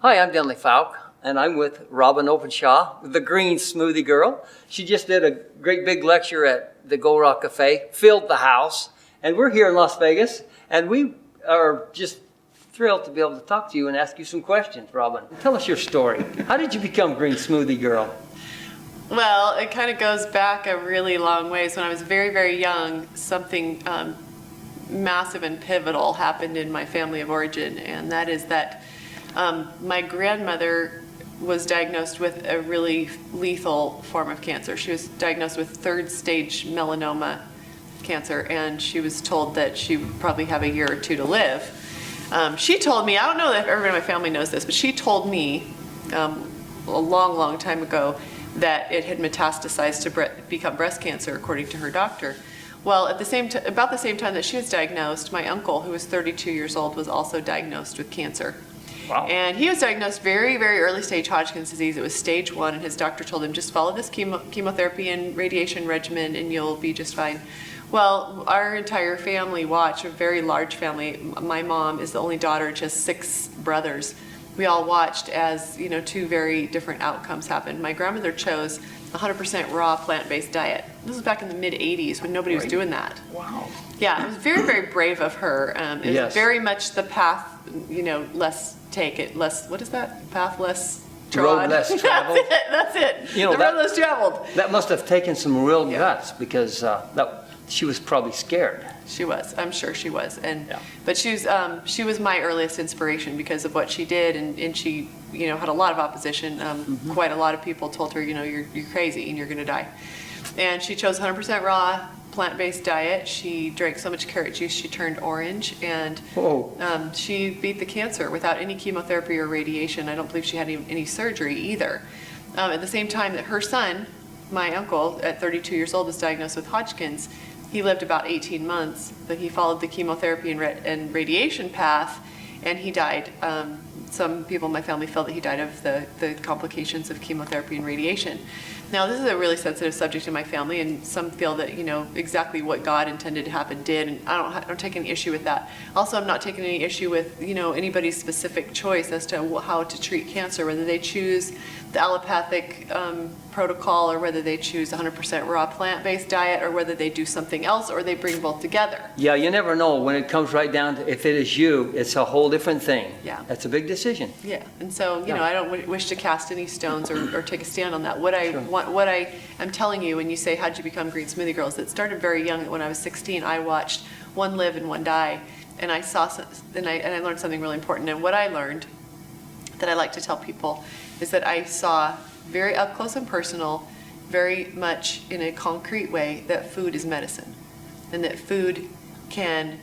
Hi, I'm Denley Falk, and I'm with Robin Openshaw, the Green Smoothie Girl. She just did a great big lecture at the Gold Rock Cafe, filled the house, and we're here in Las Vegas, and we are just thrilled to be able to talk to you and ask you some questions, Robin. Tell us your story. How did you become Green Smoothie Girl? Well, it kind of goes back a really long ways. When I was very, very young, something massive and pivotal happened in my family of origin, and that is that my grandmother was diagnosed with a really lethal form of cancer. She was diagnosed with third stage melanoma cancer, and she was told that she would probably have a year or two to live. She told me, I don't know if everyone in my family knows this, but she told me a long, long time ago that it had metastasized to become breast cancer, according to her doctor. Well, at about the same time that she was diagnosed, my uncle, who was 32 years old, was also diagnosed with cancer. Wow. And he was diagnosed very, very early stage Hodgkin's disease. It was stage 1, and his doctor told him, just follow this chemotherapy and radiation regimen and you'll be just fine. Well, our entire family watched, a very large family. My mom is the only daughter, just 6 brothers. We all watched as, two very different outcomes happened. My grandmother chose 100% raw plant-based diet. This was back in the mid-'80s when nobody was doing that. Wow. Yeah, it was very, very brave of her. It was Yes. very much the path, what is that? Path less trod. Road less traveled. That's it. You know, the road less traveled. That must have taken some real guts, because she was probably scared. She was. I'm sure she was. Yeah. But she was my earliest inspiration because of what she did, and she had a lot of opposition. Quite a lot of people told her, you're crazy and you're going to die. And she chose 100% raw plant-based diet. She drank so much carrot juice she turned orange, and she beat the cancer without any chemotherapy or radiation. I don't believe she had any surgery either. At the same time that her son, my uncle, at 32 years old, was diagnosed with Hodgkin's. He lived about 18 months, but he followed the chemotherapy and radiation path, and he died. Some people in my family feel that he died of the complications of chemotherapy and radiation. Now, this is a really sensitive subject in my family, and some feel that exactly what God intended to happen did, and I don't take any issue with that. Also, I'm not taking any issue with anybody's specific choice as to how to treat cancer, whether they choose the allopathic protocol or whether they choose 100% raw plant-based diet or whether they do something else or they bring both together. Yeah, you never know when it comes right down to, if it is you, it's a whole different thing. Yeah. That's a big decision. Yeah, and so, I don't wish to cast any stones or take a stand on that. What I am telling you when you say, how'd you become Green Smoothie Girls, it started very young. When I was 16, I watched one live and one die, and I learned something really important. And what I learned that I like to tell people is that I saw very up close and personal, very much in a concrete way, that food is medicine, and that food can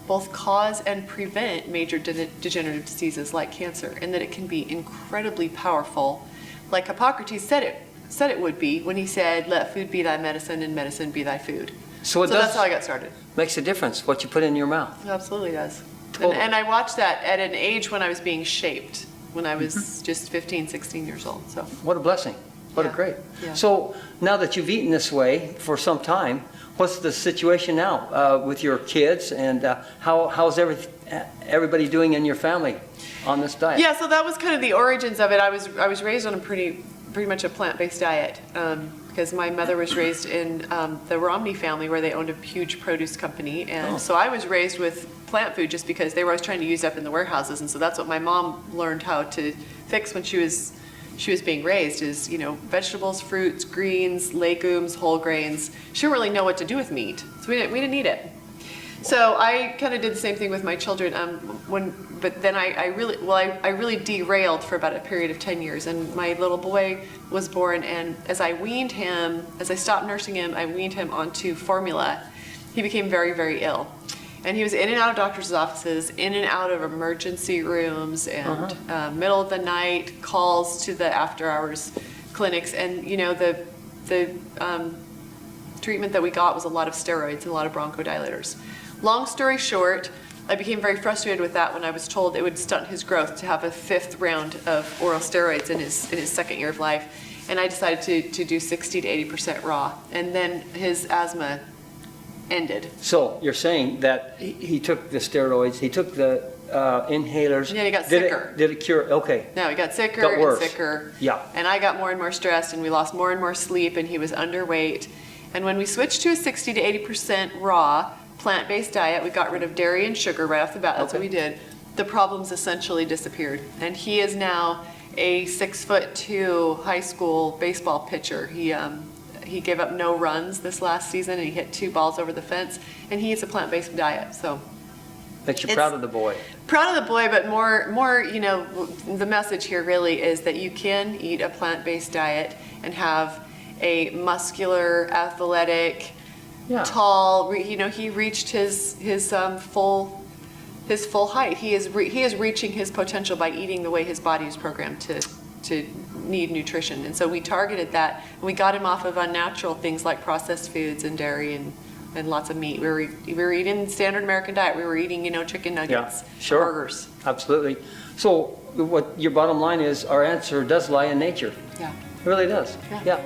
both cause and prevent major degenerative diseases like cancer, and that it can be incredibly powerful, like Hippocrates said it would be when he said, let food be thy medicine and medicine be thy food. So that's how I got started. Makes a difference what you put in your mouth. It absolutely does. Totally. And I watched that at an age when I was being shaped, when I was just 15, 16 years old. So What a blessing. What a great. Yeah. So now that you've eaten this way for some time, what's the situation now with your kids, and how's everybody doing in your family on this diet? Yeah, so that was kind of the origins of it. I was raised on a pretty much a plant-based diet because my mother was raised in the Romney family, where they owned a huge produce company, and so I was raised with plant food just because they were always trying to use up in the warehouses, and so that's what my mom learned how to fix when she was being raised, is vegetables, fruits, greens, legumes, whole grains. She didn't really know what to do with meat, so we didn't eat it. So I kind of did the same thing with my children. But then I really derailed for about a period of 10 years, and my little boy was born. And as I stopped nursing him, I weaned him onto formula. He became very, very ill. And he was in and out of doctors' offices, in and out of emergency rooms, and middle of the night calls to the after-hours clinics. And the treatment that we got was a lot of steroids and a lot of bronchodilators. Long story short, I became very frustrated with that when I was told it would stunt his growth to have a 5th round of oral steroids in his 2nd year of life. And I decided to do 60 to 80% raw. And then his asthma ended. So you're saying that he took the steroids, he took the inhalers. Yeah, he got Did sicker. Did it cure? Okay. No, he got sicker Got worse. and sicker. Yeah. And I got more and more stressed, and we lost more and more sleep, and he was underweight. And when we switched to a 60 to 80% raw, plant-based diet, we got rid of dairy and sugar right off the bat. That's what we did. The problems essentially disappeared. And he is now a 6'2" high school baseball pitcher. He gave up no runs this last season, and he hit 2 balls over the fence, and he eats a plant-based diet. So Makes you proud of the boy. proud of the boy, but more, you know, the message here really is that you can eat a plant-based diet and have a muscular, athletic, Yeah. tall, you know, he reached his full height. He is reaching his potential by eating the way his body is programmed to need nutrition. And so we targeted that, and we got him off of unnatural things like processed foods and dairy and lots of meat. We were eating standard American diet. We were eating, you know, chicken nuggets, sure. burgers. Absolutely. So what your bottom line is, our answer does lie in nature. Yeah. It really does. Yeah. Yeah.